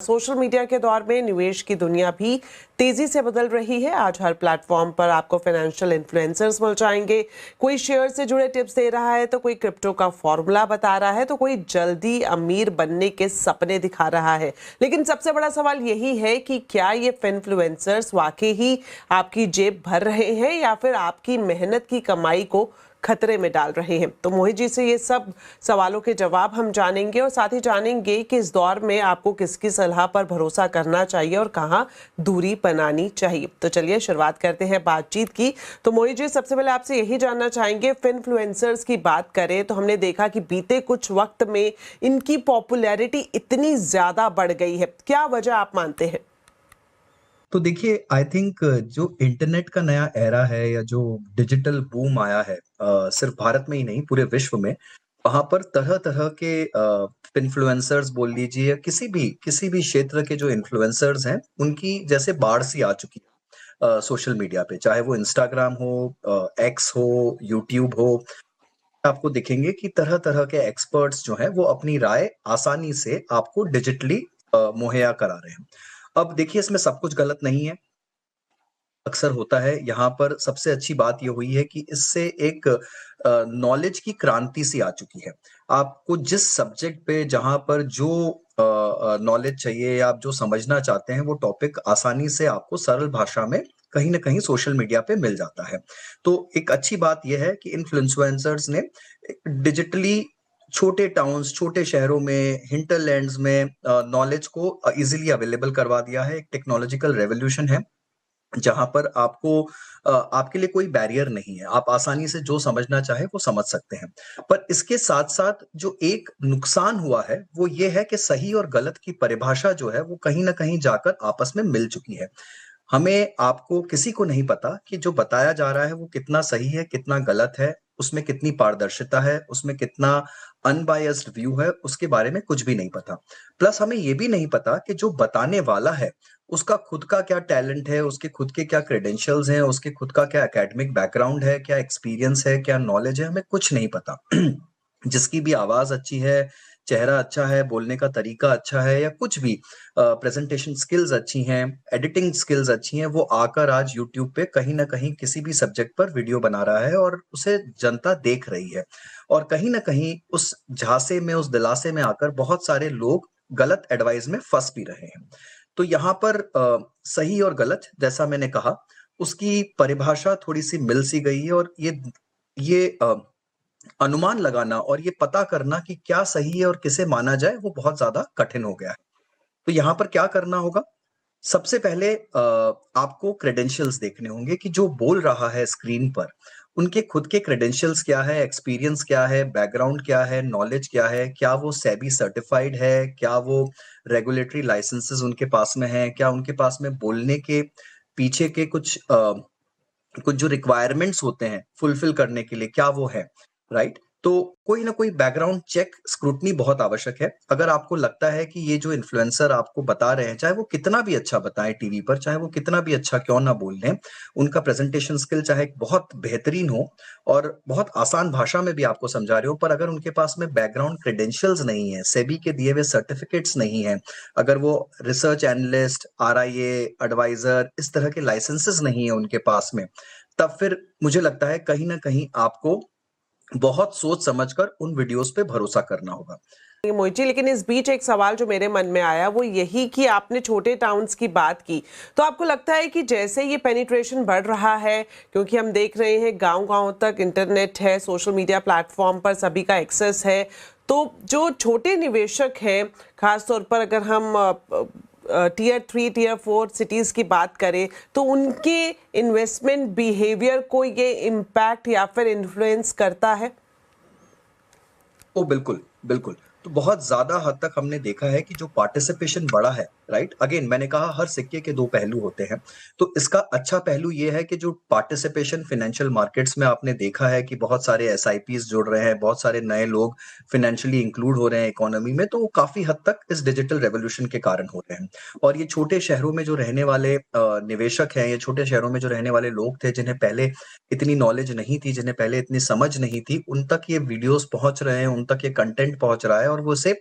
Social media के दौर में निवेश की दुनिया भी तेजी से बदल रही है। आज हर प्लेटफॉर्म पर आपको फाइनेंशियल इन्फ्लुएंसर्स मिल जाएंगे। कोई शेयर से जुड़े टिप्स दे रहा है, तो कोई क्रिप्टो का फॉर्मूला बता रहा है, तो कोई जल्दी अमीर बनने के सपने दिखा रहा है। लेकिन सबसे बड़ा सवाल यही है कि क्या ये इन्फ्लुएंसर्स वाकई ही आपकी जेब भर रहे हैं या फिर आपकी मेहनत की कमाई को खतरे में डाल रहे हैं। तो मोहित जी से ये सब सवालों के जवाब हम जानेंगे और साथ ही जानेंगे कि इस दौर में आपको किसकी सलाह पर भरोसा करना चाहिए और कहां दूरी बनानी चाहिए। तो चलिए शुरुआत करते हैं बातचीत की। तो मोहित जी, सबसे पहले आपसे यही जानना चाहेंगे, इन्फ्लुएंसर्स की बात करें तो हमने देखा कि बीते कुछ वक्त में इनकी पॉपुलैरिटी इतनी ज्यादा बढ़ गई है। क्या वजह आप मानते हैं? तो देखिए, आई थिंक जो इंटरनेट का नया एरा है या जो डिजिटल बूम आया है, सिर्फ भारत में ही नहीं पूरे विश्व में, वहाँ पर तरह-तरह के इन्फ्लुएंसर्स बोल लीजिए या किसी भी क्षेत्र के जो इन्फ्लुएंसर्स हैं, उनकी जैसे बाढ़ सी आ चुकी है सोशल मीडिया पे। चाहे वो इंस्टाग्राम हो, एक्स हो, यूट्यूब हो, आपको दिखेंगे कि तरह-तरह के एक्सपर्ट्स जो हैं, वो अपनी राय आसानी से आपको डिजिटली मुहैया करा रहे हैं। अब देखिए, इसमें सब कुछ गलत नहीं है। अक्सर होता है, यहाँ पर सबसे अच्छी बात ये हुई है कि इससे एक नॉलेज की क्रांति सी आ चुकी है। आपको जिस सब्जेक्ट पे जहाँ पर जो नॉलेज चाहिए या आप जो समझना चाहते हैं, वो टॉपिक आसानी से आपको सरल भाषा में कहीं न कहीं सोशल मीडिया पे मिल जाता है। तो एक अच्छी बात ये है कि इन्फ्लुएंसर्स ने डिजिटली छोटे टाउन्स, छोटे शहरों में, हिंटरलैंड्स में नॉलेज को ईज़िली अवेलेबल करवा दिया है। एक टेक्नोलॉजिकल रिवॉल्यूशन है। जहाँ पर आपके लिए कोई बैरियर नहीं है। आप आसानी से जो समझना चाहें वो समझ सकते हैं। पर इसके साथ-साथ जो एक नुकसान हुआ है, वो ये है कि सही और गलत की परिभाषा जो है वो कहीं न कहीं जाकर आपस में मिल चुकी है। हमें आपको किसी को नहीं पता कि जो बताया जा रहा है वो कितना सही है, कितना गलत है, उसमें कितनी पारदर्शिता है, उसमें कितना अनबायस्ड व्यू है, उसके बारे में कुछ भी नहीं पता। प्लस हमें ये भी नहीं पता कि जो बताने वाला है, उसका खुद का क्या टैलेंट है, उसके खुद के क्या क्रेडेंशियल्स हैं, उसके खुद का क्या एकेडमिक बैकग्राउंड है, क्या एक्सपीरियंस है, क्या नॉलेज है, हमें कुछ नहीं पता। जिसकी भी आवाज़ अच्छी है, चेहरा अच्छा है, बोलने का तरीका अच्छा है या कुछ भी प्रेज़ेंटेशन स्किल्स अच्छी हैं, एडिटिंग स्किल्स अच्छी हैं, वो आकर आज यूट्यूब पे कहीं न कहीं किसी भी सब्जेक्ट पर वीडियो बना रहा है और उसे जनता देख रही है। और कहीं न कहीं उस झांसे में, उस दिलासे में आकर बहुत सारे लोग गलत एडवाइस में फँस भी रहे हैं। तो यहाँ पर सही और गलत जैसा मैंने कहा, उसकी परिभाषा थोड़ी-सी मिल सी गई है और ये अनुमान लगाना और ये पता करना कि क्या सही है और किसे माना जाए, वो बहुत ज़्यादा कठिन हो गया है। तो यहाँ पर क्या करना होगा? सबसे पहले आपको क्रेडेंशियल्स देखने होंगे कि जो बोल रहा है स्क्रीन पर, उनके खुद के क्रेडेंशियल्स क्या है, एक्सपीरियंस क्या है, बैकग्राउंड क्या है, नॉलेज क्या है, क्या वो सेबी सर्टिफाइड है, क्या वो रेगुलेटरी लाइसेंसेस उनके पास में हैं, क्या उनके पास में बोलने के पीछे के कुछ जो रिक्वायरमेंट्स होते हैं फुलफिल करने के लिए क्या वो है, राइट? तो कोई ना कोई बैकग्राउंड चेक स्क्रूटनी बहुत आवश्यक है। अगर आपको लगता है कि ये जो इन्फ्लुएंसर आपको बता रहे हैं, चाहे वो कितना भी अच्छा बताएँ टीवी पर, चाहे वो कितना भी अच्छा क्यों ना बोल लें, उनका प्रेज़ेंटेशन स्किल चाहे बहुत बेहतरीन हो और बहुत आसान भाषा में भी आपको समझा रहे हो, पर अगर उनके पास में बैकग्राउंड क्रेडेंशियल्स नहीं है, सेबी के दिए हुए सर्टिफिकेट्स नहीं हैं, अगर वो रिसर्च एनालिस्ट, आरआईए, एडवाइज़र इस तरह के लाइसेंसेस नहीं है उनके पास में, तब फिर मुझे लगता है कहीं न कहीं आपको बहुत सोच समझकर उन वीडियोज़ पे भरोसा करना होगा। मोहित जी, लेकिन इस बीच एक सवाल जो मेरे मन में आया वो यही कि आपने छोटे टाउन्स की बात की, तो आपको लगता है कि जैसे ये पेनिट्रेशन बढ़ रहा है, क्योंकि हम देख रहे हैं गांव-गांव तक इंटरनेट है, सोशल मीडिया प्लेटफॉर्म पर सभी का एक्सेस है, तो जो छोटे निवेशक हैं, खास तौर पर अगर हम टीयर 3 टीयर 4 सिटीज़ की बात करें, तो उनके इन्वेस्टमेंट बिहेवियर को ये इम्पैक्ट या फिर इन्फ्लुएंस करता है? ओह! बिल्कुल, बिल्कुल। तो बहुत ज़्यादा हद तक हमने देखा है कि जो पार्टिसिपेशन बढ़ा है, राइट? अगेन मैंने कहा हर सिक्के के 2 पहलू होते हैं। तो इसका अच्छा पहलू ये है कि जो पार्टिसिपेशन फ़ाइनेंशियल मार्केट्स में आपने देखा है कि बहुत सारे एसआईपीज़ जुड़ रहे हैं, बहुत सारे नए लोग फ़ाइनेंशियली इंक्लूड हो रहे हैं इकोनॉमी में, तो वो काफ़ी हद तक इस डिजिटल रिवॉल्यूशन के कारण हो रहे हैं। और ये छोटे शहरों में जो रहने वाले निवेशक हैं, ये छोटे शहरों में जो रहने वाले लोग थे, जिन्हें पहले इतनी नॉलेज नहीं थी, जिन्हें पहले इतनी समझ नहीं थी, उन तक ये वीडियोज़ पहुँच रहे हैं, उन तक ये कंटेंट पहुँच रहा है और वो इसे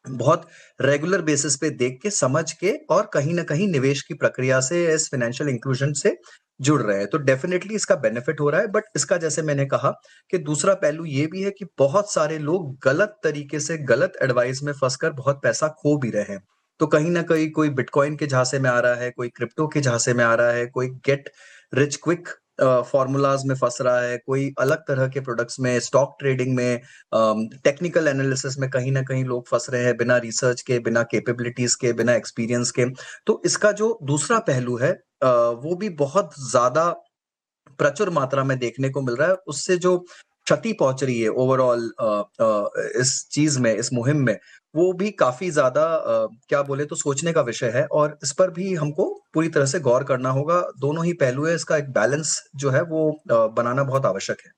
बहुत रेगुलर बेसिस पे देख के, समझ के और कहीं न कहीं निवेश की प्रक्रिया से इस फाइनेंशियल इंक्लूजन से जुड़ रहे हैं। तो डेफ़िनेटली इसका बेनिफिट हो रहा है, बट इसका जैसे मैंने कहा कि दूसरा पहलू ये भी है कि बहुत सारे लोग गलत तरीके से गलत एडवाइस में फँसकर बहुत पैसा खो भी रहे हैं। तो कहीं न कहीं कोई बिटकॉइन के झांसे में आ रहा है, कोई क्रिप्टो के झांसे में आ रहा है, कोई गेट रिच क्विक फ़ॉर्मूलाज़ में फँस रहा है, कोई अलग तरह के प्रोडक्ट्स में, स्टॉक ट्रेडिंग में, टेक्निकल एनालिसिस में कहीं न कहीं लोग फँस रहे हैं बिना रिसर्च के, बिना कैपेबिलिटीज़ के, बिना एक्सपीरियंस के। तो इसका जो दूसरा पहलू है वो भी बहुत ज़्यादा प्रचुर मात्रा में देखने को मिल रहा है। उससे जो क्षति पहुँच रही है ओवरऑल इस चीज़ में, इस मुहिम में, वो भी काफ़ी ज़्यादा क्या बोले तो सोचने का विषय है और इस पर भी हमको पूरी तरह से गौर करना होगा। दोनों ही पहलू हैं, इसका एक बैलेंस जो है वो बनाना बहुत आवश्यक है।